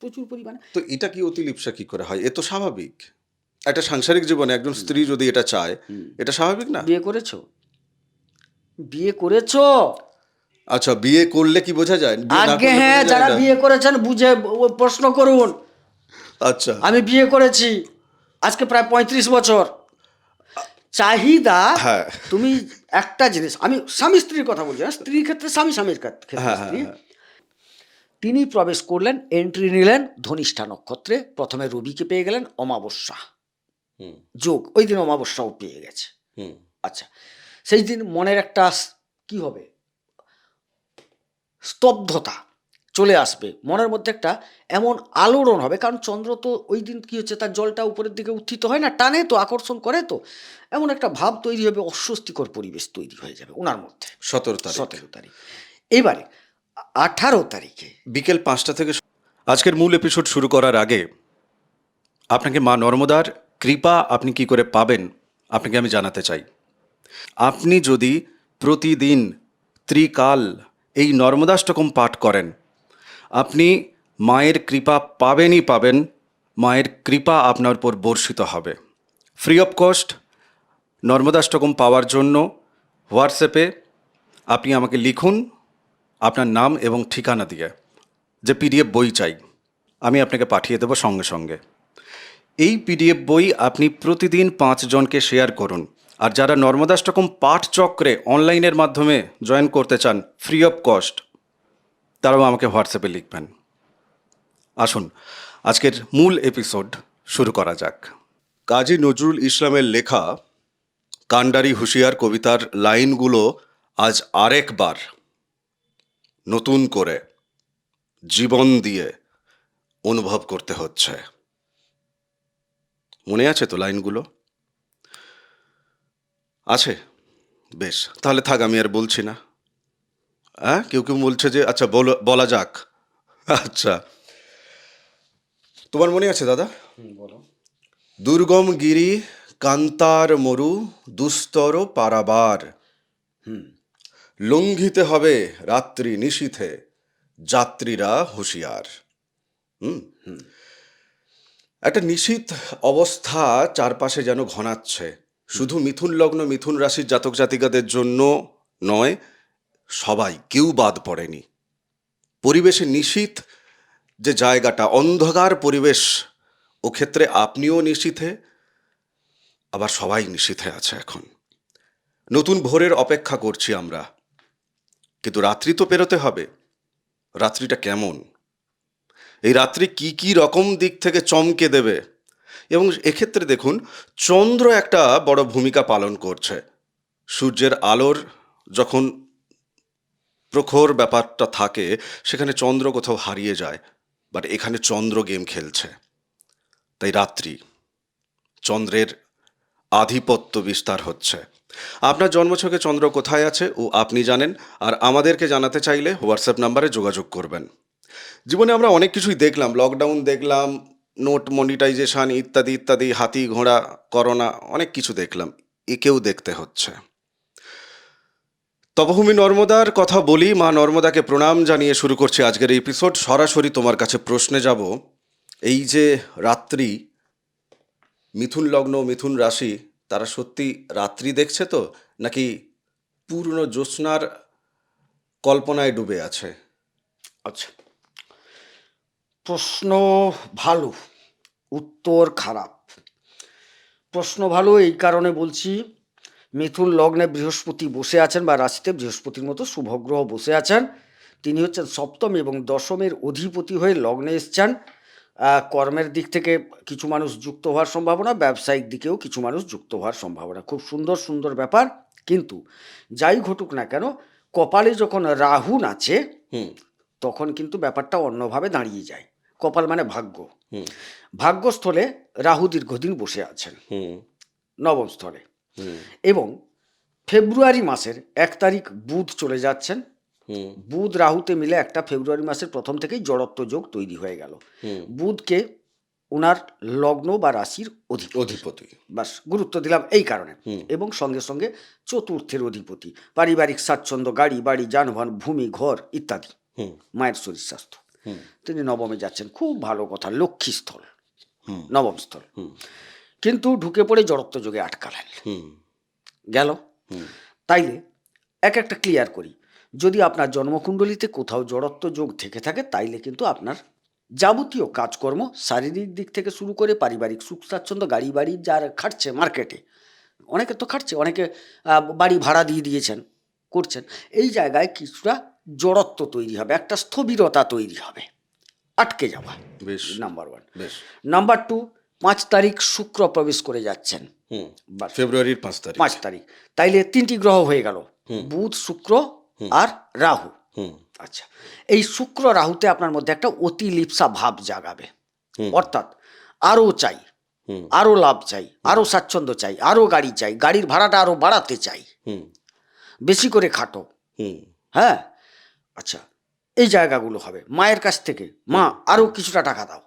প্রচুর পরিমাণে। তো এটা কি অতিলিপ্সা কি করে হয়? এ তো স্বাভাবিক। একটা সাংসারিক জীবনে একজন স্ত্রী যদি এটা চায়, এটা স্বাভাবিক না? বিয়ে করেছো? বিয়ে করেছো? আচ্ছা, বিয়ে করলে কি বোঝা যায়? বিয়ে না আগে করলে হ্যাঁ, বোঝা যায় যারা না? বিয়ে করেছেন বুঝে প্রশ্ন করুন। আচ্ছা। আমি বিয়ে করেছি আজকে প্রায় 35 বছর। চাহিদা, হ্যাঁ, তুমি একটা জিনিস, আমি স্বামী স্ত্রীর কথা বলছি না, স্ত্রীর ক্ষেত্রে স্বামী, স্বামীর ক্ষেত্রে হ্যাঁ, স্ত্রী। হ্যাঁ। তিনি প্রবেশ করলেন, এন্ট্রি নিলেন ধনিষ্ঠা নক্ষত্রে। প্রথমে রবিকে পেয়ে গেলেন, অমাবস্যা হুম, যোগ, ওই দিন অমাবস্যাও পেয়ে গেছে। হুম। আচ্ছা, সেই দিন মনের একটা কি হবে, স্তব্ধতা চলে আসবে মনের মধ্যে, একটা এমন আলোড়ন হবে। কারণ চন্দ্র তো ওই দিন কি হচ্ছে, তার জলটা উপরের দিকে উত্থিত হয় না, টানে তো, আকর্ষণ করে তো, এমন একটা ভাব তৈরি হবে, অস্বস্তিকর পরিবেশ তৈরি হয়ে যাবে ওনার মধ্যে। 17 তারিখ। 17 তারিখ। এবারে 18 তারিখে বিকেল 5টা থেকে আজকের মূল এপিসোড শুরু করার আগে আপনাকে মা নর্মদার কৃপা আপনি কি করে পাবেন আপনাকে আমি জানাতে চাই। আপনি যদি প্রতিদিন ত্রিকাল এই নর্মদাষ্টকম পাঠ করেন, আপনি মায়ের কৃপা পাবেনই পাবেন। মায়ের কৃপা আপনার উপর বর্ষিত হবে। ফ্রি অফ কস্ট নর্মদাষ্টকম পাওয়ার জন্য হোয়াটসঅ্যাপে আপনি আমাকে লিখুন আপনার নাম এবং ঠিকানা দিয়ে, যে পিডিএফ বই চাই, আমি আপনাকে পাঠিয়ে দেবো সঙ্গে সঙ্গে। এই পিডিএফ বই আপনি প্রতিদিন 5 জনকে শেয়ার করুন। আর যারা নর্মদাষ্টকম পাঠ চক্রে অনলাইনের মাধ্যমে জয়েন করতে চান ফ্রি অফ কস্ট, তারাও আমাকে হোয়াটসঅ্যাপে লিখবেন। আসুন আজকের মূল এপিসোড শুরু করা যাক। কাজী নজরুল ইসলামের লেখা কান্ডারি হুঁশিয়ার কবিতার লাইনগুলো আজ আরেকবার নতুন করে জীবন দিয়ে অনুভব করতে হচ্ছে। মনে আছে তো লাইনগুলো? আছে? বেশ, তাহলে থাক, আমি আর বলছি না। হ্যাঁ, কেউ কেউ বলছে যে আচ্ছা বলা যাক। আচ্ছা, তোমার মনে আছে দাদা? বলো। দুর্গম গিরি কান্তার মরু দুস্তর পারাবার, লঙ্ঘিতে হবে রাত্রি নিশীথে যাত্রীরা হুঁশিয়ার। হুম। একটা নিশীথ অবস্থা চারপাশে যেন ঘনাচ্ছে, শুধু মিথুন লগ্ন মিথুন রাশির জাতক জাতিকাদের জন্য নয়, সবাই, কেউ বাদ পড়েনি। পরিবেশে নিশীথ যে জায়গাটা, অন্ধকার পরিবেশ, ও ক্ষেত্রে আপনিও নিশীথে, আবার সবাই নিশীথে আছে এখন। নতুন ভোরের অপেক্ষা করছি আমরা, কিন্তু রাত্রি তো পেরোতে হবে। রাত্রিটা কেমন, এই রাত্রি কি কি রকম দিক থেকে চমকে দেবে, এবং এক্ষেত্রে দেখুন চন্দ্র একটা বড় ভূমিকা পালন করছে। সূর্যের আলোর যখন প্রখর ব্যাপারটা থাকে, সেখানে চন্দ্র কোথাও হারিয়ে যায়, বাট এখানে চন্দ্র গেম খেলছে। তাই রাত্রি, চন্দ্রের আধিপত্য বিস্তার হচ্ছে। আপনার জন্মছকে চন্দ্র কোথায় আছে ও আপনি জানেন, আর আমাদেরকে জানাতে চাইলে হোয়াটসঅ্যাপ নাম্বারে যোগাযোগ করবেন। জীবনে আমরা অনেক কিছুই দেখলাম, লকডাউন দেখলাম, নোট মনিটাইজেশন ইত্যাদি ইত্যাদি, হাতি ঘোড়া, করোনা, অনেক কিছু দেখলাম। একেও দেখতে হচ্ছে। তপভূমি নর্মদার কথা বলি, মা নর্মদাকে প্রণাম জানিয়ে শুরু করছি আজকের এই এপিসোড। সরাসরি তোমার কাছে প্রশ্নে যাব। এই যে রাত্রি, মিথুন লগ্ন মিথুন রাশি, তারা সত্যি রাত্রি দেখছে তো, নাকি পূর্ণ জ্যোৎস্নার কল্পনায় ডুবে আছে? আচ্ছা, প্রশ্ন ভালো, উত্তর খারাপ। প্রশ্ন ভালো এই কারণে বলছি, মিথুন লগ্নে বৃহস্পতি বসে আছেন, বা রাশিতে বৃহস্পতির মতো শুভগ্রহ বসে আছেন। তিনি হচ্ছেন সপ্তম এবং দশমের অধিপতি হয়ে লগ্নে এসছেন। কর্মের দিক থেকে কিছু মানুষ যুক্ত হওয়ার সম্ভাবনা, ব্যবসায়িক দিকেও কিছু মানুষ যুক্ত হওয়ার সম্ভাবনা, খুব সুন্দর সুন্দর ব্যাপার। কিন্তু যাই ঘটুক না কেন, কপালে যখন রাহু নাচে হুম, তখন কিন্তু ব্যাপারটা অন্যভাবে দাঁড়িয়ে যায়। কপাল মানে ভাগ্য। হুম, ভাগ্যস্থলে রাহু দীর্ঘদিন বসে আছেন, হুম, নবম স্থলে। হুম, এবং ফেব্রুয়ারি মাসের 1 তারিখ বুধ চলে যাচ্ছেন। হুম, বুধ রাহুতে মিলে একটা ফেব্রুয়ারি মাসের প্রথম থেকেই জড়ত্ব যোগ তৈরি হয়ে গেল। হুম। বুধকে ওনার লগ্ন বা রাশির অধিপতি, অধিপতি। বাস গুরুত্ব দিলাম এই কারণে। হুম, এবং সঙ্গে সঙ্গে চতুর্থের অধিপতি, পারিবারিক স্বাচ্ছন্দ্য, গাড়ি বাড়ি যানবাহন ভূমি ঘর ইত্যাদি, হুম, মায়ের শরীর স্বাস্থ্য। হুম তিনি নবমে যাচ্ছেন, খুব ভালো কথা, লক্ষ্মীস্থল, হুম নবম স্থল। হুম কিন্তু ঢুকে পড়ে জড়ত্ব যোগে আটকালেন, হুম গেল। হুম তাইলে একটা ক্লিয়ার করি, যদি আপনার জন্মকুণ্ডলিতে কোথাও জড়ত্ব যোগ থেকে থাকে তাইলে কিন্তু আপনার যাবতীয় কাজকর্ম, শারীরিক দিক থেকে শুরু করে পারিবারিক সুখ স্বাচ্ছন্দ্য, গাড়ি বাড়ি যার খাটছে মার্কেটে, অনেকে তো খাটছে, অনেকে বাড়ি ভাড়া দিয়ে দিয়েছেন, করছেন, এই জায়গায় কিছুটা জড়ত্ব তৈরি হবে, একটা স্থবিরতা তৈরি হবে, আটকে যাওয়া, বেশ নাম্বার ওয়ান। বেশ নাম্বার টু, 5 তারিখ শুক্র প্রবেশ করে যাচ্ছেন, হুম বাস, ফেব্রুয়ারির 5 তারিখ 5 তারিখ, তাইলে 3টি গ্রহ হয়ে গেল, হুম। বুধ, শুক্র আর রাহু। হুম আচ্ছা, এই শুক্র রাহুতে আপনার মধ্যে একটা অতিলিপ্সা ভাব জাগাবে, হুম অর্থাৎ আরও চাই, হুম আরও লাভ চাই, আরও স্বাচ্ছন্দ্য চাই, আরও গাড়ি চাই, গাড়ির ভাড়াটা আরও বাড়াতে চাই, হুম বেশি করে খাটো, হুম হ্যাঁ। আচ্ছা, এই জায়গাগুলো হবে, মায়ের কাছ থেকে মা আরও কিছুটা টাকা দাও,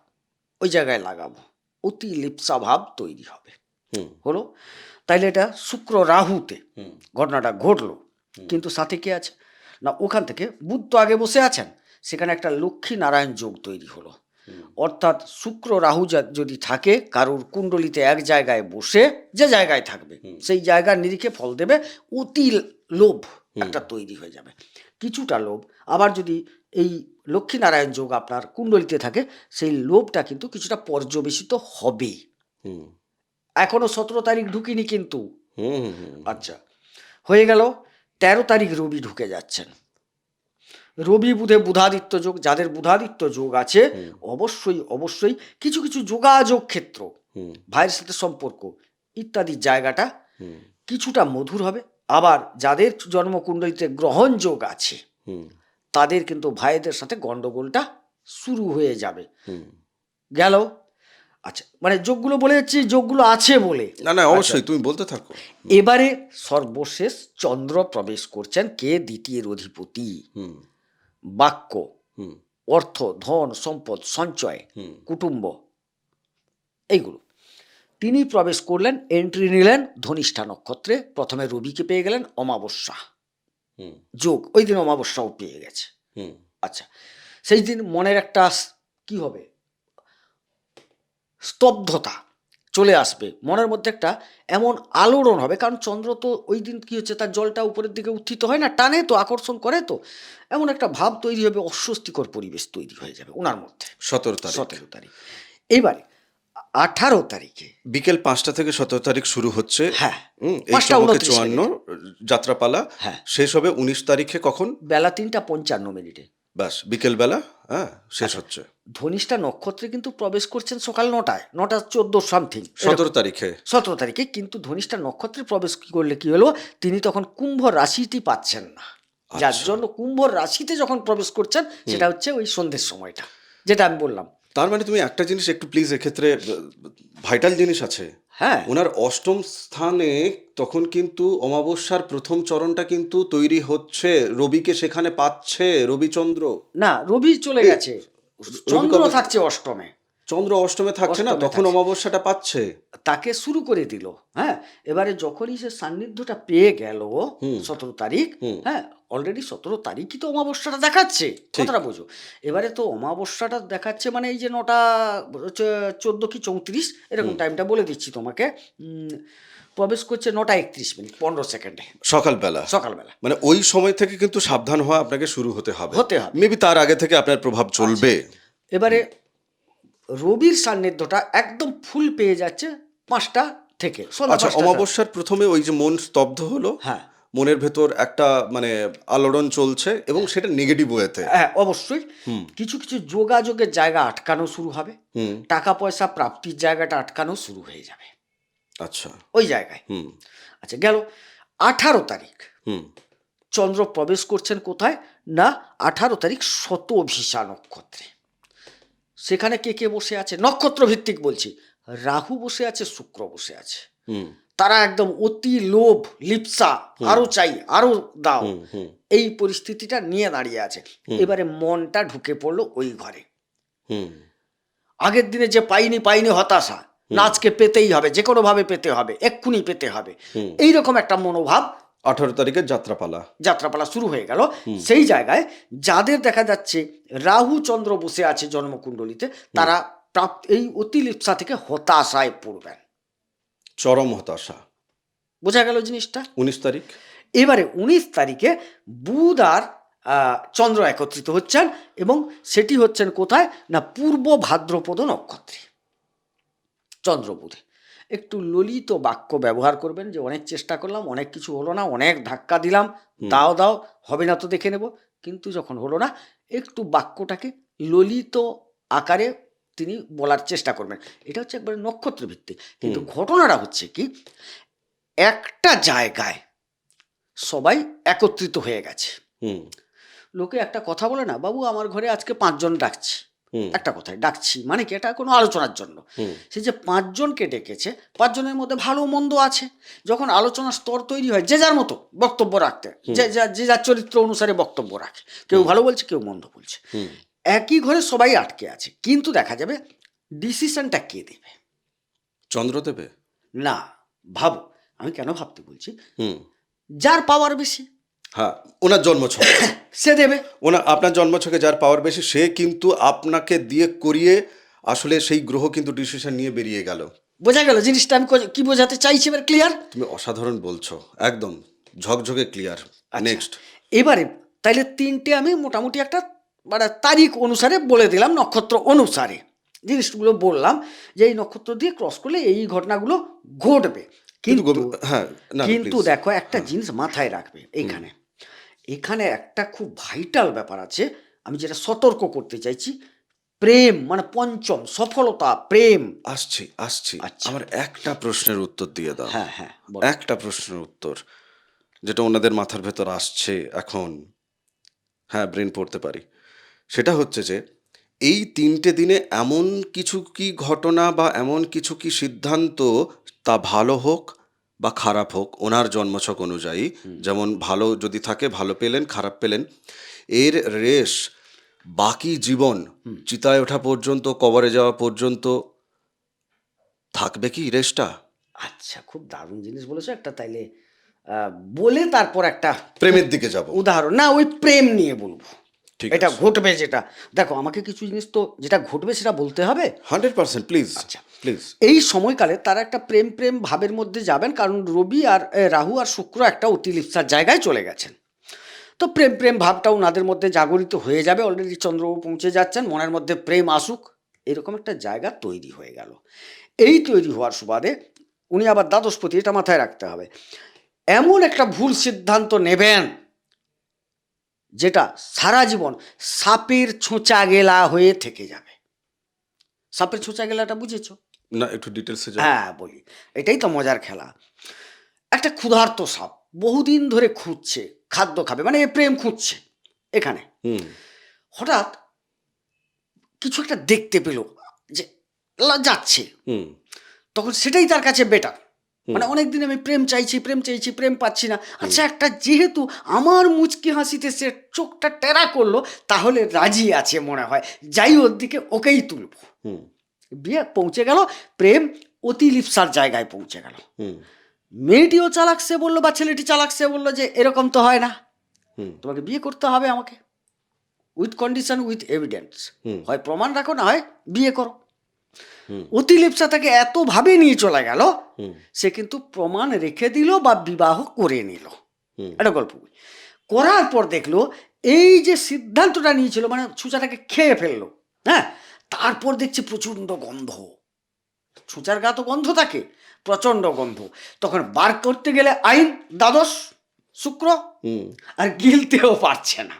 ওই জায়গায় লাগাবো, অতিলিপ্সা ভাব তৈরি হবে, হুম হলো। তাইলে এটা শুক্র রাহুতে হুম ঘটনাটা ঘটলো, কিন্তু সাথে কে আছে না, ওখান থেকে বুধ তো আগে বসে আছেন, সেখানে একটা লক্ষ্মী নারায়ণ যোগ তৈরি হলো, অর্থাৎ শুক্র রাহু যদি থাকে কারুর কুণ্ডলিতে এক জায়গায় বসে, যে জায়গায় থাকবে সেই জায়গার নিরিখে ফল দেবে, অতি লোভ একটা তৈরি হয়ে যাবে, কিছুটা লোভ। আবার যদি এই লক্ষ্মীনারায়ণ যোগ আপনার কুণ্ডলিতে থাকে, সেই লোভটা কিন্তু কিছুটা পর্যবেসিত হবে। হুম এখনো 17 তারিখ ঢুকিনি কিন্তু। হুম হুম আচ্ছা, হয়ে গেল। 13 তারিখ রবি ঢুকে যাচ্ছেন, রবি বুধে বুধাদিত্য যোগ, যাদের বুধাদিত্য যোগ আছে অবশ্যই অবশ্যই কিছু কিছু যোগাযোগ ক্ষেত্র, হুম ভাইয়ের সাথে সম্পর্ক ইত্যাদি জায়গাটা হুম কিছুটা মধুর হবে। আবার যাদের জন্মকুণ্ডলিতে গ্রহণ যোগ আছে হুম তাদের কিন্তু ভাইদের সাথে গন্ডগোলটা শুরু হয়ে যাবে, হুম গেল। আচ্ছা, মানে যোগগুলো বলে যাচ্ছি, যোগগুলো আছে বলে। না না আচ্ছা, অবশ্যই তুমি বলতে থাকো এবারে সর্বশেষ চন্দ্র প্রবেশ করছেন, কে দ্বিতীয় অধিপতি, হুম বাক্য, হুম অর্থ, ধন, সম্পদ, সঞ্চয়, হুম কুটুম্ব, এইগুলো। তিনি প্রবেশ করলেন, এন্ট্রি নিলেন ধনিষ্ঠা নক্ষত্রে, প্রথমে রবিকে পেয়ে গেলেন, অমাবস্যা হুম যোগ, ওই দিন অমাবস্যাও পেয়ে গেছে। হুম আচ্ছা, সেই দিন মনের একটা কি হবে, স্তব্ধতা চলে আসবে, মনের মধ্যে একটা এমন আলোড়ন হবে, কারণ চন্দ্র তো ওই দিন কি হচ্ছে, তার জলটা উপরের দিকে উত্থিত হয় না, টানে তো, আকর্ষণ করে তো, এমন একটা ভাব তৈরি হবে, অস্বস্তিকর পরিবেশ তৈরি হয়ে যাবে ওনার মধ্যে। 17 তারিখ 17 তারিখ, এবারে 18 তারিখে, বিকেল 5টা থেকে 17 তারিখ শুরু হচ্ছে হ্যাঁ, এই 5টা 29 চুয়ান্ন যাত্রাপালা হ্যাঁ, শেষ হবে 19 তারিখে কখন বেলা 3টা 55 মিনিটে। বাস বিকেলবেলা হ্যাঁ শেষ হচ্ছে ধনিষ্ঠা নক্ষত্রে কিন্তু প্রবেশ করছেন সকাল 9টায়, 9টা 14 সামথিং, 17 তারিখে 17 তারিখে। কিন্তু ধনিষ্ঠা নক্ষত্রে প্রবেশ করলে কি হলো, তিনি তখন কুম্ভ রাশিটি পাচ্ছেন না, যার আচ্ছা। জন্য কুম্ভ রাশিতে যখন প্রবেশ করছেন সেটা হচ্ছে ওই সন্ধ্যের সময়টা, যেটা আমি বললাম। তার মানে তুমি একটা জিনিস একটু প্লিজ এক্ষেত্রে ভাইটাল জিনিস আছে হ্যাঁ, ওনার অষ্টম স্থানে তখন কিন্তু অমাবস্যার প্রথম চরণটা কিন্তু তৈরি হচ্ছে রবিকে সেখানে পাচ্ছে রবিচন্দ্র না, রবি চলে গেছে, চন্দ্র কবে- থাকছে অষ্টমে, চন্দ্র অষ্টমে থাকছে না অষ্টমে তখন থাকছে। অমাবস্যাটা পাচ্ছে তাকে শুরু করে দিল। হ্যাঁ, এবারে যখনই সে সান্নিধ্যটা পেয়ে গেল 17 তারিখ, হ্যাঁ, অলরেডি 17 তারিখই তো অমাবস্যাটা দেখাচ্ছে, কথাটা বোঝো। এবারে তো অমাবস্যাটা দেখাচ্ছে মানে এই যে 9টা 14 কি 34 এরকম টাইমটা বলে দিচ্ছি তোমাকে, প্রবেশ করছে 9টা 31 মিনিট 15 সেকেন্ডে সকালবেলা সকালবেলা। মানে ওই সময় থেকে কিন্তু সাবধান হওয়া আপনাকে শুরু হতে হবে হতে হবে। মেবি তার আগে থেকে আপনার প্রভাব চলবে এবারে রবির সান্নিধ্যটা একদম ফুল পেয়ে যাচ্ছে 5টা থেকে সন্ধ্যা আচ্ছা 5টা। অমাবস্যার প্রথমে ওই যে মন স্তব্ধ হলো হ্যাঁ, মনের ভেতর একটা মানে আলোড়ন চলছে এবং সেটা নেগেটিভ ওয়েতে হ্যাঁ, অবশ্যই কিছু কিছু যোগাযোগের জায়গা আটকানো শুরু হবে, হুম টাকা পয়সা প্রাপ্তির জায়গাটা আটকানো শুরু হয়ে যাবে আচ্ছা ওই জায়গায়। হুম আচ্ছা, গেল 18 তারিখ হুম চন্দ্র প্রবেশ করছেন কোথায় না, 18 তারিখ শতভিষা নক্ষত্রে। সেখানে কে কে বসে আছে, নক্ষত্র ভিত্তিক বলছি, রাহু বসে আছে, শুক্র বসে আছে, হুম তারা একদম অতি লোভ লিপ্সা, আরো চাই, আরো দাও, হুম এই পরিস্থিতিটা নিয়ে দাঁড়িয়ে আছে। এবারে মনটা ঢুকে পড়লো ওই ঘরে, হুম আগের দিনে যে পাইনি হতাশা, না আজকে পেতেই হবে, যে কোনো ভাবে পেতে হবে, এক্ষুনি পেতে হবে, এইরকম একটা মনোভাব 18 তারিখের যাত্রাপালা। যাত্রাপালা শুরু হয়ে গেল। সেই জায়গায় যাদের দেখা যাচ্ছে রাহু চন্দ্র বসে আছে জন্মকুণ্ডলিতে, তারা এই অতিলিপ্সা থেকে হতাশায় পড়বেন। চরম হতাশা। বোঝা গেল জিনিসটা? 19 তারিখ। এবারে 19 তারিখে বুধ আর চন্দ্র একত্রিত হচ্ছেন, এবং সেটি হচ্ছেন কোথায় না পূর্ব ভাদ্রপদ নক্ষত্রে চন্দ্র বুধে। একটু ললিত বাক্য ব্যবহার করবেন, যে অনেক চেষ্টা করলাম, অনেক কিছু হলো না, অনেক ধাক্কা দিলাম, দাও দাও, হবে না তো দেখে নেব, কিন্তু যখন হলো না একটু বাক্যটাকে ললিত আকারে তিনি বলার চেষ্টা করবেন। এটা হচ্ছে একবারে নক্ষত্র ভিত্তিক, কিন্তু ঘটনাটা হচ্ছে কি, একটা জায়গায় সবাই একত্রিত হয়ে গেছে। লোকে একটা কথা বলে না, বাবু আমার ঘরে আজকে 5 জন ডাকছি, একটা কথায় ডাকছি মানে কি, এটা কোনো আলোচনার জন্য। সে যে 5 জনকে ডেকেছে, 5 জনের মধ্যে ভালো মন্দ আছে। যখন আলোচনার স্তর তৈরি হয়, যে যার মতো বক্তব্য রাখতে, যে যার চরিত্র অনুসারে বক্তব্য রাখে, কেউ ভালো বলছে, কেউ মন্দ বলছে, একই ঘরে সবাই আটকে আছে। কিন্তু দেখা যাবে ডিসিশনটা কে দেবে? চন্দ্র দেবে না, ভাবো, আমি কেন ভাবতে বলছি, যার পাওয়ার বেশি, হ্যাঁ, ওনার জন্মছক সে দেবে। আপনার জন্মছকে যার পাওয়ার বেশি, সে কিন্তু আপনাকে দিয়ে করিয়ে আসলে সেই গ্রহ কিন্তু ডিসিশন নিয়ে বেরিয়ে গেল। বোঝা গেল জিনিসটা আমি কি বোঝাতে চাইছি? এবার ক্লিয়ার? তুমি অসাধারণ বলছো, একদম ঝকঝকে ক্লিয়ার। নেক্সট। এবারে তাইলে 3টে আমি মোটামুটি একটা মানে তারিখ অনুসারে বলে দিলাম, নক্ষত্র অনুসারে জিনিসগুলো বললাম, যে এই নক্ষত্র দিয়ে ক্রস করলে এই ঘটনাগুলো ঘটবে। কিন্তু দেখো একটা জিনিস মাথায় রাখবে, এখানে একটা খুব ভাইটাল ব্যাপার আছে, আমি যেটা সতর্ক করতে চাইছি। প্রেম মানে পঞ্চম সফলতা, প্রেম। আসছি। আমার একটা প্রশ্নের উত্তর দিয়ে দাও। হ্যাঁ, একটা প্রশ্নের উত্তর, যেটা ওনাদের মাথার ভেতর আসছে এখন, হ্যাঁ ব্রেন পড়তে পারি। সেটা হচ্ছে যে এই 3টে দিনে এমন কিছু কি ঘটনা বা এমন কিছু কি সিদ্ধান্ত, তা ভালো হোক বা খারাপ হোক ওনার জন্মছক অনুযায়ী, যেমন ভালো যদি থাকে ভালো পেলেন, খারাপ পেলেন, এর রেশ বাকি জীবন চিতায় ওঠা পর্যন্ত, কবরে যাওয়া পর্যন্ত থাকবে কি রেশটা? আচ্ছা, খুব দারুণ জিনিস বলেছো একটা। তাইলে বলে তারপর একটা প্রেমের দিকে যাব, উদাহরণ না, ওই প্রেম নিয়ে বলবো। এটা আছে। ঘটবে যেটা, দেখো আমাকে কিছু জিনিস তো যেটা ঘটবে সেটা বলতে হবে। 100% প্লিজ। আচ্ছা, প্লিজ। এই সময়কালে তারা একটা প্রেম ভাবের মধ্যে যাবেন, কারণ রবি আর রাহু আর শুক্র একটা অতিলিপ্সার জায়গায় চলে গেছেন। তো প্রেম ভাবটা ওনাদের মধ্যে জাগরিত হয়ে যাবে। অলরেডি চন্দ্রবাবু পৌঁছে যাচ্ছেন, মনের মধ্যে প্রেম আসুক, এরকম একটা জায়গা তৈরি হয়ে গেল। এই তৈরি হওয়ার সুবাদে উনি আবার দ্বাদশপতি, এটা মাথায় রাখতে হবে, এমন একটা ভুল সিদ্ধান্ত নেবেন যেটা সারা জীবন সাপের ছোঁচা গেলা হয়ে থেকে যাবে। সাপের ছোঁচা গেলাটা বুঝেছো? না, একটু ডিটেলসে যাও। হ্যাঁ বলি, এটাই তো মজার খেলা। একটা ক্ষুধার্ত সাপ বহুদিন ধরে খুঁজছে, খাদ্য খাবে, মানে প্রেম খুঁজছে। এখানে হঠাৎ কিছু একটা দেখতে পেল যে যাচ্ছে, তখন সেটাই তার কাছে বেটার। মানে অনেকদিন আমি প্রেম চাইছি, প্রেম পাচ্ছি না। আচ্ছা, একটা যেহেতু আমার মুচকি হাসিতে সে চোখটা টেরা করলো, তাহলে রাজি আছে মনে হয়, যাই ওর দিকে, ওকেই তুলব। বিয়ে পৌঁছে গেল, প্রেম অতিলিপ্সার জায়গায় পৌঁছে গেল। মেয়েটিও চালাক, সে বললো, বা ছেলেটি চালাক, সে বললো যে এরকম তো হয় না, তোমাকে বিয়ে করতে হবে আমাকে, উইথ কন্ডিশন, উইথ এভিডেন্স। হয় প্রমাণ রাখো, না হয় বিয়ে করো। অতিলিপ্সা তাকে এতভাবে নিয়ে চলে গেল, সে কিন্তু প্রমাণ রেখে দিল বা বিবাহ করে নিল। একটা গল্প করার পর দেখলো এই যে সিদ্ধান্তটা নিয়েছিল, মানে ছুঁচাটাকে খেয়ে ফেললো। হ্যাঁ, তারপর দেখছি প্রচণ্ড গন্ধ, ছুঁচার গা তো গন্ধ থাকে, প্রচণ্ড গন্ধ। তখন বার করতে গেলে আইন দ্বাদশ শুক্র, আর গিলতেও পারছে না,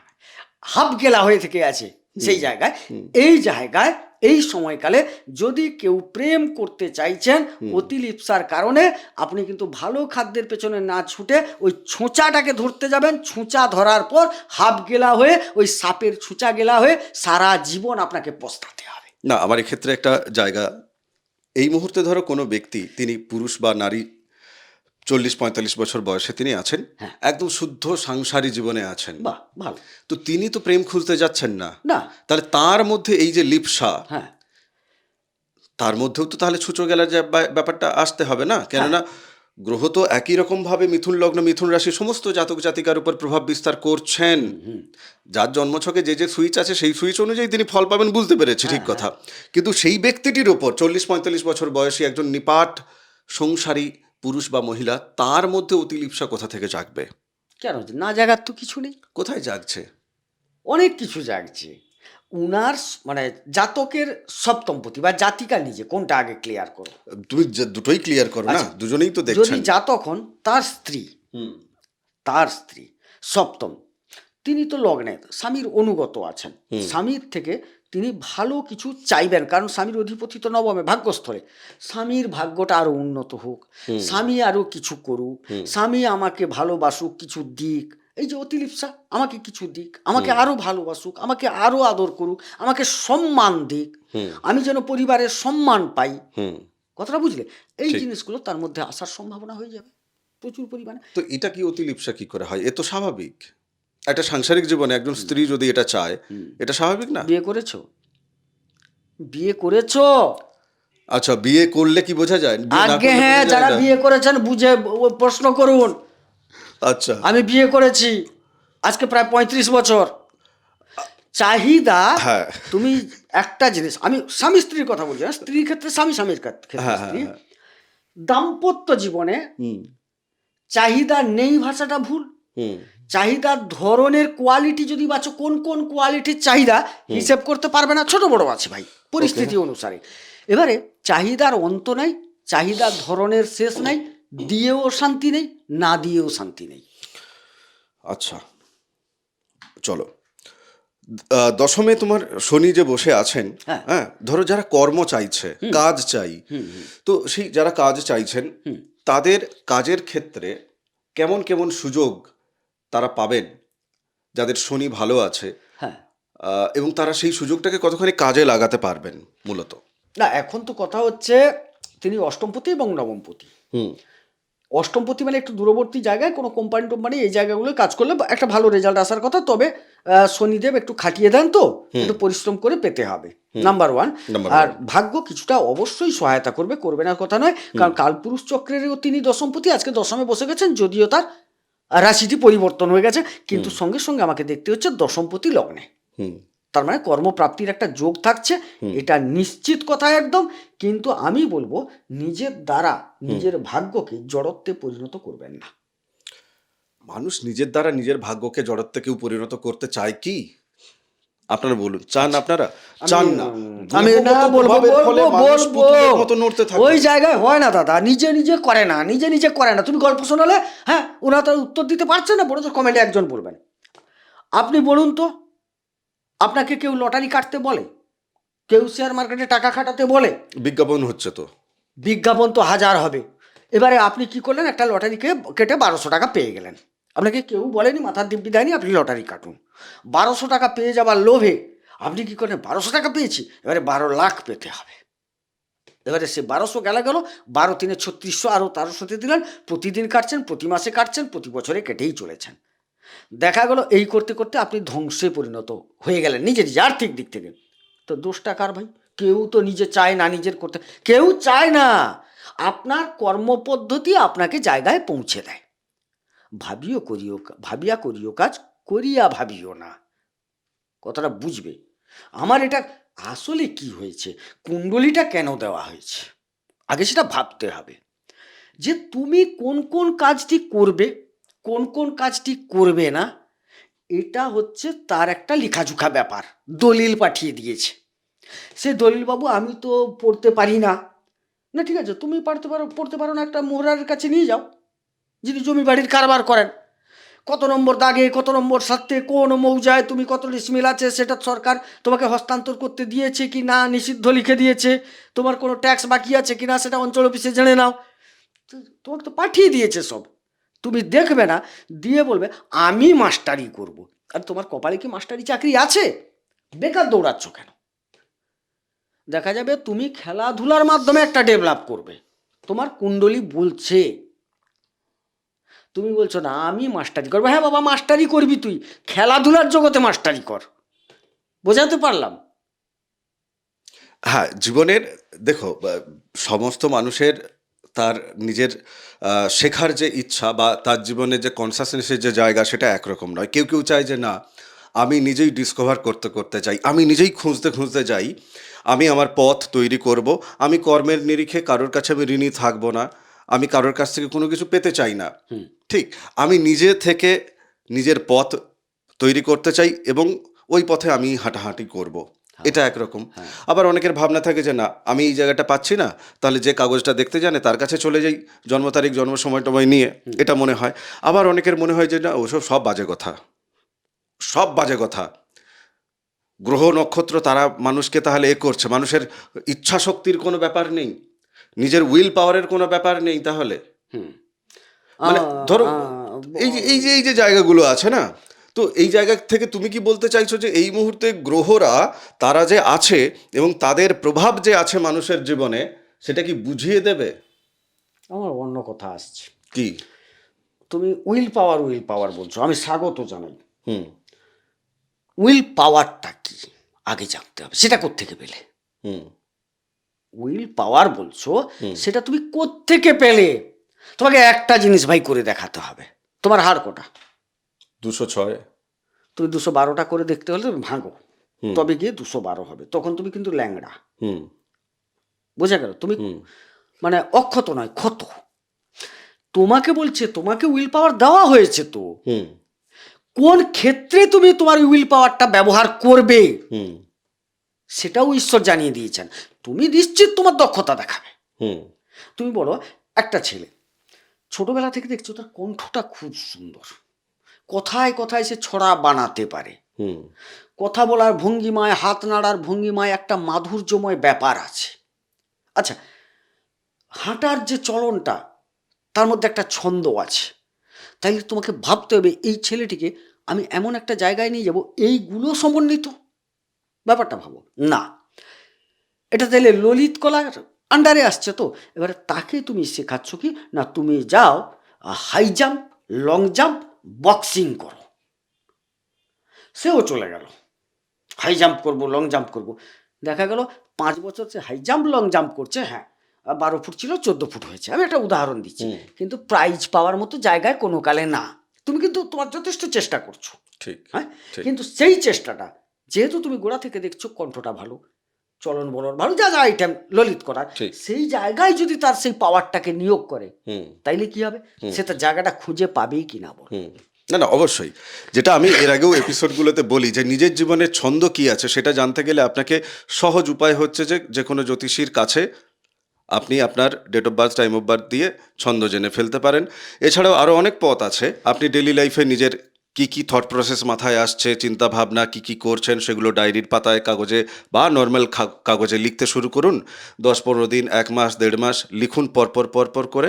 হাফ গেলা হয়ে থেকে আছে সেই জায়গায়। এই সময়কালে যদি কেউ প্রেম করতে চাইছেন অতিলিপ্সার কারণে, আপনি কিন্তু ভালো খাদ্যের পেছনে না ছুটে ওই ছোঁচাটাকে ধরতে যাবেন। ছোঁচা ধরার পর হাফ গেলা হয়ে, ওই সাপের ছোঁচা গেলা হয়ে সারা জীবন আপনাকে পস্তাতে হবে। না, আমার এক্ষেত্রে একটা জায়গা, এই মুহূর্তে ধরো কোনো ব্যক্তি, তিনি পুরুষ বা নারী, 40-45 বছর বয়সে তিনি আছেন, একদম শুদ্ধ সাংসারিক জীবনে আছেন, বাহ, ভালো। তো তিনি তো প্রেম খুঁজতে যাচ্ছেন না, তাহলে তার মধ্যে এই যে লিপ্সা, তার মধ্যেও তো তাহলে ছুঁচো গেলার যে ব্যাপারটা আসতে হবে না? কেননা গ্রহ তো একই রকম ভাবে মিথুন লগ্ন মিথুন রাশি সমস্ত জাতক জাতিকার উপর প্রভাব বিস্তার করছেন। যার জন্মছকে যে যে সুইচ আছে সেই সুইচ অনুযায়ী তিনি ফল পাবেন, বুঝতে পেরেছি, ঠিক কথা। কিন্তু সেই ব্যক্তিটির ওপর 40-45 বছর বয়সী একজন নিপাট সংসারী পুরুষ বা মহিলা, তার মধ্যে অতিলিপ্সা কোথা থেকে জাগবে? কেন না জাগার তো কিছু নেই, কোথায় জাগছে? অনেক কিছু জাগছে। উনার মানে জাতকের সপ্তমপতি বা জাতিকা নিজে কোনটা আগে ক্লিয়ার করো। তুমি দুটোই ক্লিয়ার করো না, আচ্ছা, দুজনেই তো যদি দেখছেন। জাতক হন তার স্ত্রী, হুম তার স্ত্রী সপ্তম, তিনি তো লগ্নে স্বামীর অনুগত আছেন, স্বামীর থেকে তিনি ভালো কিছু চাইবেন, কারণ স্বামীর অধিপতি তো নবমে ভাগ্যস্থলে। স্বামীর ভাগ্যটা আরো উন্নত হোক, স্বামী আরো কিছু করুক, স্বামী আমাকে ভালোবাসুক, কিছু দিক। এই যে অতিলিপ্সা, আমাকে কিছু দিক, আমাকে আরো ভালোবাসুক, আমাকে আরো আদর করুক, আমাকে সম্মান দিক, আমি যেন পরিবারের সম্মান পাই। হুম কথাটা বুঝলে? এই ঠিক। জিনিসগুলো তার মধ্যে আসার সম্ভাবনা হয়ে যাবে প্রচুর পরিমাণে। তো এটা কি অতিলিপ্সা কি করে হয়? এ তো স্বাভাবিক। একটা সাংসারিক জীবনে একজন স্ত্রী যদি এটা চায়, এটা স্বাভাবিক না? বিয়ে করেছো? বিয়ে করেছো? আচ্ছা, বিয়ে করলে কি বোঝা যায়? বিয়ে না আগে করলে হ্যাঁ, বোঝা যায় যারা না? বিয়ে করেছেন বুঝে প্রশ্ন করুন। আচ্ছা। আমি বিয়ে করেছি আজকে প্রায় 35 বছর। চাহিদা, হ্যাঁ তুমি একটা জিনিস, আমি স্বামী স্ত্রীর কথা বলছি না, স্ত্রীর ক্ষেত্রে স্বামী, স্বামীর ক্ষেত্রে হ্যাঁ স্ত্রী। হ্যাঁ দাম্পত্য জীবনে হুম চাহিদা নেই ভাষাটা ভুল। হুম চাহিদার ধরনের কোয়ালিটি যদি বাঁচো, কোন কোন কোয়ালিটির চাহিদা হিসেব করতে পারবে না, ছোট বড় আছে ভাই পরিস্থিতি অনুসারে। এবারে চাহিদার অন্ত নাই, চাহিদার ধরনের শেষ নাই, দিয়েও শান্তি নেই, না দিয়েও শান্তি নেই। আচ্ছা, চলো। দশমে তোমার শনি যে বসে আছেন, হ্যাঁ। হ্যাঁ, ধরো যারা কর্ম চাইছে, কাজ চাই, তো সেই যারা কাজ চাইছেন তাদের কাজের ক্ষেত্রে কেমন কেমন সুযোগ তারা পাবেন, যাদের শনি ভালো আছে, হ্যাঁ, এবং তারা সেই সুযোগটাকে কতখানি কাজে লাগাতে পারবেন মূলত? না এখন তো কথা হচ্ছে তিনি অষ্টমপতি এবং নবমপতি। হুম অষ্টমপতি মানে একটু দূরবর্তী জায়গায় কোনো কোম্পানি টোম্পানি এই জায়গাগুলো কাজ করলে একটা ভালো রেজাল্ট আসার কথা, তবে শনিদেব একটু খাটিয়ে দেন, তো একটু পরিশ্রম করে পেতে হবে, নাম্বার ওয়ান। Number আর one। ভাগ্য কিছুটা অবশ্যই সহায়তা করবে, করবে না কথা নয়, কারণ কালপুরুষ চক্রেরও তিনি দশমপতি, আজকে দশমে বসে গেছেন, যদিও তার রাশিটি পরিবর্তন হয়ে গেছে, কিন্তু সঙ্গে সঙ্গে আমাকে দেখতে হচ্ছে দশমপতি লগ্নে। হুম তার মানে কর্মপ্রাপ্তির একটা যোগ থাকছে, এটা নিশ্চিত কথা একদম। কিন্তু আমি বলবো নিজের দ্বারা নিজের ভাগ্যকে জড়ত্বে পরিণত করবেন না। মানুষ নিজের দ্বারা নিজের ভাগ্যকে জড়ত্বে কেউ পরিণত করতে চায় কি? আপনারা বলুন, চান আপনারা? চান না। আমি না বলবো, গ্রহগত প্রভাবের ফলে মানুষ পুতুলের মতো নড়তে থাকে। ওই জায়গায় হয় না দাদা, নিজে নিজে করে না, নিজে নিজে করে না। তুমি গল্প শোনালে হ্যাঁ, ওরা তো উত্তর দিতে পারছে না, বড় কমেন্টে একজন বলবেন। আপনি বলুন তো, আপনাকে কেউ লটারি কাটতে বলে? কেউ শেয়ার মার্কেটে টাকা খাটাতে বলে? বিজ্ঞাপন হচ্ছে তো। বিজ্ঞাপন তো হাজার হবে। এবারে আপনি কি করলেন, একটা লটারিকে কেটে 1200 টাকা পেয়ে গেলেন। আপনাকে কেউ বলেনি, মাথার দিব্যি দেয়নি, আপনি লটারি কাটুন। 1200 টাকা পেয়ে যাবার লোভে আপনি কি করলেন, 1200 টাকা পেয়েছি, এবারে 12 লাখ পেতে হবে। এবারে সে 1200 গেল, 12 3 3600, আরও 1300 দিলেন, প্রতিদিন কাটছেন, প্রতি মাসে কাটছেন, প্রতি বছরে কেটেই চলেছেন। দেখা গেল এই করতে করতে আপনি ধ্বংসে পরিণত হয়ে গেলেন নিজে নিজে আর্থিক দিক থেকে। তো দোষটা কার ভাই? কেউ তো নিজে চায় না নিজের করতে, কেউ চায় না। আপনার কর্মপদ্ধতি আপনাকে জায়গায় পৌঁছে দেয়। ভাবিয়া করিও কাজ, করিয়া ভাবিও না। কথাটা বুঝবে। আমার এটা আসলে কি হয়েছে, কুণ্ডলিটা কেন দেওয়া হয়েছে, আগে সেটা ভাবতে হবে যে তুমি কোন কোন কাজটি করবে, কোন কোন কাজটি করবে না। এটা হচ্ছে তার একটা লেখাজোখা ব্যাপার, দলিল পাঠিয়ে দিয়েছে। সে দলিল, বাবু আমি তো পড়তে পারি না। না ঠিক আছে, তুমি পড়তে পারো না, একটা মোহরারের কাছে নিয়ে যাও, যিনি জমি বাড়ির কারবার করেন। কত নম্বর দাগে, কত নম্বর সাথে, কোন মৌজায় তুমি কত ডিসমিল আছে, সেটা সরকার তোমাকে হস্তান্তর করতে দিয়েছে কি না, নিষিদ্ধ লিখে দিয়েছে, তোমার কোনো ট্যাক্স বাকি আছে কি না, সেটা অঞ্চল অফিসে জেনে নাও। তোমাকে তো পাঠিয়ে দিয়েছে সব, তুমি দেখবে না, দিয়ে বলবে আমি মাস্টারি করব। আর তোমার কপালে কি মাস্টারি চাকরি আছে? বেকার দৌড়াচ্ছ কেন? দেখা যাবে তুমি খেলাধুলার মাধ্যমে একটা ডেভেলপ করবে, তোমার কুণ্ডলী বলছে। তুমি বলছো না আমি মাস্টারি করবো। হ্যাঁ বাবা, মাস্টারি করবি, তুই খেলাধুলার জগতে মাস্টারি কর। বোঝাতে পারলাম? হ্যাঁ, জীবনের দেখো, সমস্ত মানুষের তার নিজের শেখার যে ইচ্ছা বা তার জীবনে যে কনসাসনেসের যে জায়গা সেটা একরকম নয়। কেউ কেউ চায় যে না, আমি নিজেই ডিসকভার করতে করতে চাই, আমি নিজেই খুঁজতে খুঁজতে যাই, আমি আমার পথ তৈরি করব, আমি কর্মের নিরিখে কারোর কাছে আমি ঋণী থাকবো না, আমি কারোর কাছ থেকে কোনো কিছু পেতে চাই না। ঠিক, আমি নিজে থেকে নিজের পথ তৈরি করতে চাই এবং ওই পথে আমি হাঁটাহাঁটি করব। এটা একরকম। আবার অনেকের ভাবনা থাকে যে না, আমি এই জায়গাটা পাচ্ছি না, তাহলে যে কাগজটা দেখতে জানে তার কাছে চলে যাই, জন্ম তারিখ জন্ম সময় টময় নিয়ে, এটা মনে হয়। আবার অনেকের মনে হয় যে না, ওসব সব বাজে কথা, সব বাজে কথা। গ্রহ নক্ষত্র তারা মানুষকে তাহলে করছে, মানুষের ইচ্ছা শক্তির কোনো ব্যাপার নেই, নিজের উইল পাওয়ারের কোনো ব্যাপার নেই তাহলে। মানে ধরো এই যে জায়গাগুলো আছে না, তো এই জায়গা থেকে তুমি কি বলতে চাইছো যে এই মুহূর্তে গ্রহরা, তারা যে আছে এবং তাদের প্রভাব যে আছে মানুষের জীবনে, সেটা কি বুঝিয়ে দেবে? আমার অন্য কথা আসছে। কি? তুমি উইল পাওয়ার বলছো, আমি স্বাগত জানাই। হুম উইল পাওয়ারটা কি আগে জানতে হবে, সেটা কোত্থেকে পেলে? হুম উইল পাওয়ার বলছো, সেটা তুমি কোত্থেকে পেলে? তোমাকে একটা জিনিস ভাই করে দেখাতে হবে। তোমার হাড় কোটা? 206। তুমি 212টা করে দেখতে হলে তুমি ভাঙো, তবে গিয়ে 212 হবে। তখন তুমি কিন্তু ল্যাংড়া। হুম বোঝা গেল? তুমি মানে অক্ষত নয়, ক্ষত। তোমাকে বলছে, তোমাকে উইল পাওয়ার দেওয়া হয়েছে, তো হুম কোন ক্ষেত্রে তুমি তোমার উইল পাওয়ারটা ব্যবহার করবে হুম সেটাও ঈশ্বর জানিয়ে দিয়েছেন। তুমি নিশ্চিত তোমার দক্ষতা দেখাবে। হুম তুমি বলো, একটা ছেলে ছোটবেলা থেকে দেখছো তার কণ্ঠটা খুব সুন্দর, কথায় কথায় সে ছড়া বানাতে পারে, হুম কথা বলার ভঙ্গিমায়, হাত নাড়ার ভঙ্গিমায় একটা মাধুর্যময় ব্যাপার আছে। আচ্ছা, হাঁটার যে চলনটা, তার মধ্যে একটা ছন্দ আছে। তাইলে তোমাকে ভাবতে হবে, এই ছেলেটিকে আমি এমন একটা জায়গায় নিয়ে যাব এইগুলো সমন্বিত। ব্যাপারটা ভাবো না, এটা তাহলে ললিত কলার আন্ডারে আসছে। তো এবারে তাকে তুমি শেখাচ্ছ কি না, তুমি যাও high jump, long jump, boxing করো। সেও চলে গেল, হাই জাম্প করবো, লং জাম্প করবো। দেখা গেল 5 বছর সে হাই জাম্প লং জাম্প করছে, হ্যাঁ 12 ফুট ছিল 14 ফুট হয়েছে, আমি একটা উদাহরণ দিচ্ছি, কিন্তু প্রাইজ পাওয়ার মতো জায়গায় কোনো কালে না। তুমি কিন্তু তোমার যথেষ্ট চেষ্টা করছো, ঠিক। হ্যাঁ, কিন্তু সেই চেষ্টাটা, যেহেতু তুমি গোড়া থেকে দেখছো কণ্ঠটা ভালো, চলন বলন ভালো, যা যা আইটেম ললিত করার, সেই জায়গায় যদি তার সেই পাওয়ারটাকে নিয়োগ করে, তাইলে কি হবে? সে তার জায়গাটা খুঁজে পাবেই কিনা বল? না না, অবশ্যই। যেটা আমি এর আগেও এপিসোডগুলোতে বলি যে নিজের জীবনের ছন্দ কি আছে সেটা জানতে গেলে আপনাকে সহজ উপায় হচ্ছে যে কোনো জ্যোতিষীর কাছে আপনি আপনার date of birth, time of birth দিয়ে ছন্দ জেনে ফেলতে পারেন। এছাড়াও আরও অনেক পথ আছে। আপনি ডেলি লাইফে নিজের কী কী থট প্রসেস মাথায় আসছে, চিন্তা ভাবনা কী কী করছেন, সেগুলো ডায়েরির পাতায়, কাগজে বা নর্মাল কাগজে লিখতে শুরু করুন। 10-15 দিন, 1 মাস, 1.5 মাস লিখুন, পরপর করে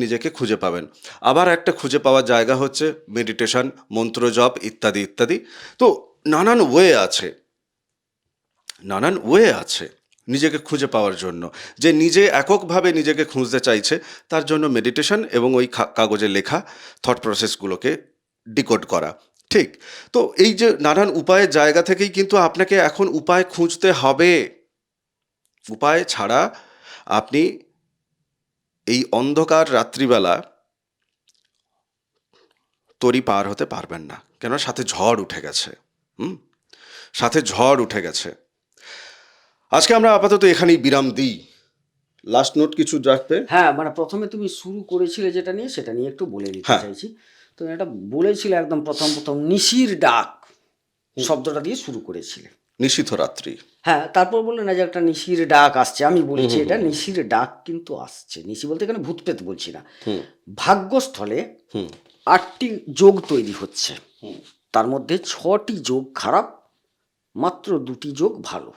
নিজেকে খুঁজে পাবেন। আবার একটা খুঁজে পাওয়ার জায়গা হচ্ছে মেডিটেশন, মন্ত্র জপ ইত্যাদি ইত্যাদি। তো নানান ওয়ে আছে নিজেকে খুঁজে পাওয়ার জন্য। যে নিজে এককভাবে নিজেকে খুঁজতে চাইছে, তার জন্য মেডিটেশন এবং ওই কাগজে লেখা থট প্রসেসগুলোকে ডিকোড করা। ঠিক, তো এই যে নানান উপায়ের জায়গা থেকেই কিন্তু আপনাকে এখন উপায় খুঁজতে হবে। উপায় ছাড়া আপনি এই অন্ধকার রাত্রিবেলা তরি পার হতে পারবেন না, কেন সাথে ঝড় উঠে গেছে। সাথে ঝড় উঠে গেছে। আজকে আমরা আপাতত এখানেই বিরাম দিই। লাস্ট নোট কিছু রাখতে? হ্যাঁ, মানে প্রথমে তুমি শুরু করেছিলে যেটা নিয়ে, সেটা নিয়ে একটু বলে নিতে চাইছি। তুমি এটা বলেছিলে একদম প্রথম নিশির ডাক শব্দটা দিয়ে শুরু করেছিলে, নিশীথ রাত্রি। হ্যাঁ, তারপর বললে না যে একটা নিশির ডাক আসছে। আমি বলেছি এটা নিশির ডাক কিন্তু আসছে। নিশি বলতে এখানে ভূত পেত বলছি না। ভাগ্যস্থলে 8টি যোগ তৈরি হচ্ছে, তার মধ্যে 6টি যোগ খারাপ, মাত্র 2টি যোগ ভালো।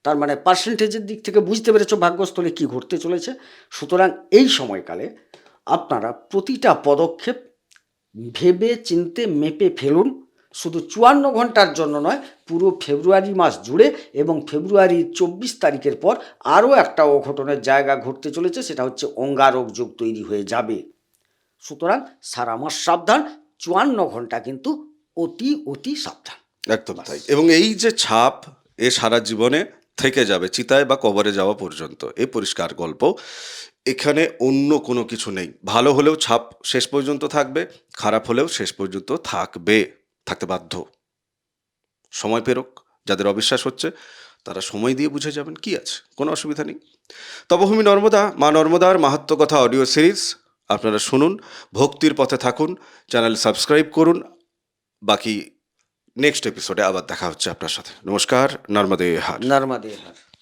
তার মানে পার্সেন্টেজের দিক থেকে বুঝতে পেরেছো ভাগ্যস্থলে কি ঘটতে চলেছে। সুতরাং এই সময়কালে আপনারা প্রতিটা পদক্ষেপ ভেবে চিনতে মেপে ফেলুন। শুধু 54 ঘন্টার জন্য নয়, পুরো ফেব্রুয়ারি মাস জুড়ে, এবং ফেব্রুয়ারির 24 তারিখের পর আরও একটা অঘটনের জায়গা ঘটতে চলেছে, সেটা হচ্ছে অঙ্গারক যোগ তৈরি হয়ে যাবে। সুতরাং সারা মাস সাবধান, 54 ঘন্টা কিন্তু অতি সাবধান। একদম তাই। এবং এই যে ছাপ, এ সারা জীবনে থেকে যাবে, চিতায় বা কবরে যাওয়া পর্যন্ত। এই পরিষ্কার গল্প। এখানে অন্য কোনো কিছু নেই। ভালো হলেও ছাপ শেষ পর্যন্ত থাকবে, খারাপ হলেও শেষ পর্যন্ত থাকতে বাধ্য। সময় পেরোক, যাদের অবিশ্বাস হচ্ছে তারা সময় দিয়ে বুঝে যাবেন, কি আছে, কোনো অসুবিধা নেই। তপভূমি নর্মদা, মা নর্মদার মাহাত্ম্য কথা অডিও সিরিজ আপনারা শুনুন, ভক্তির পথে থাকুন, চ্যানেল সাবস্ক্রাইব করুন। বাকি নেক্সট এপিসোডে আবার দেখা হচ্ছে আপনার সাথে। নমস্কার, নর্মদে হার। নর্মদে হর।